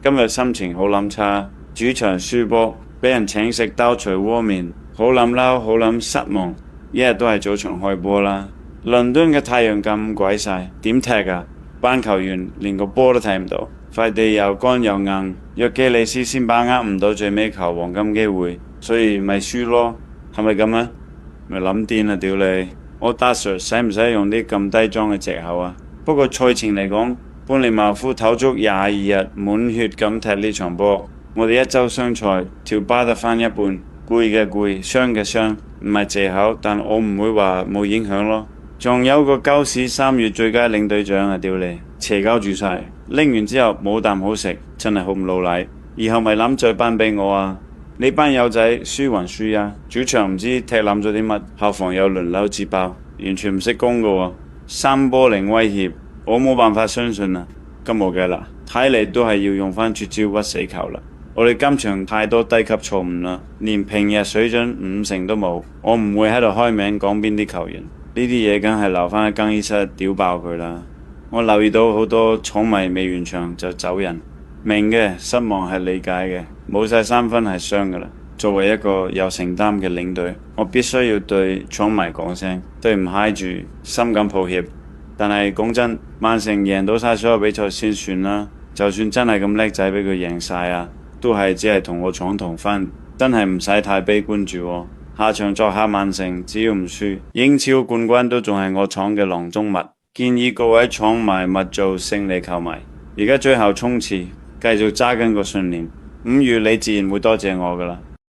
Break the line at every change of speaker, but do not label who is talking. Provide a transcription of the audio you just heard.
今日心情好撚差，主場輸波，俾人請食刀捶鍋麵，好撚嬲，好撚失望。一日都係早場開波啦。倫敦嘅太陽咁鬼曬，點踢啊？班球員連個波都睇唔到，塊地又乾又硬，約基里斯先把握唔到最尾球黃金機會，所以咪輸咯。係咪咁啊？咪諗癲啊屌你！我達 Sir 使唔使用啲咁低裝嘅藉口啊？不過賽前嚟講，般尼茅夫唞足22日，滿血咁踢呢場波。我哋一周雙賽，條巴得返一半，攰嘅攰，傷嘅傷，唔係藉口，但我唔會話冇影響咯。仲有個鳩屎3月最佳領隊獎啊！屌你，邪交住晒，拎完之後冇啖好食，真係好唔老禮。以後咪諗再頒俾我啊！你班友仔輸還輸啊！主場唔知踢冧咗啲乜，後防有輪流接爆，完全唔識攻㗎喎。3波零威脅，我冇辦法相信啊！咁冇計啦，睇嚟都係要用翻絕招屈死球啦。我哋今場太多低級錯誤啦，連平日水準5成都冇。我唔會喺度開名講邊啲球員，呢啲嘢梗係留翻喺更衣室屌爆佢啦。我留意到好多廠迷未完場就走人，明嘅，失望係理解嘅，冇晒3分係傷噶啦。作為一個有承擔嘅領隊，我必須要對廠迷講聲對唔嗨住，深感抱歉。但係講真，曼城贏到晒所有比賽先算啦。就算真係咁叻仔俾佢贏晒啊，都係只係同我廠同分，真係唔使太悲觀住喎。下場作客曼城，只要唔輸，英超冠軍都仲係我廠嘅囊中物。建議各位廠迷勿做勝利球迷，而家最後衝刺，繼續揸緊個信念，5月你自然會多謝我㗎喇。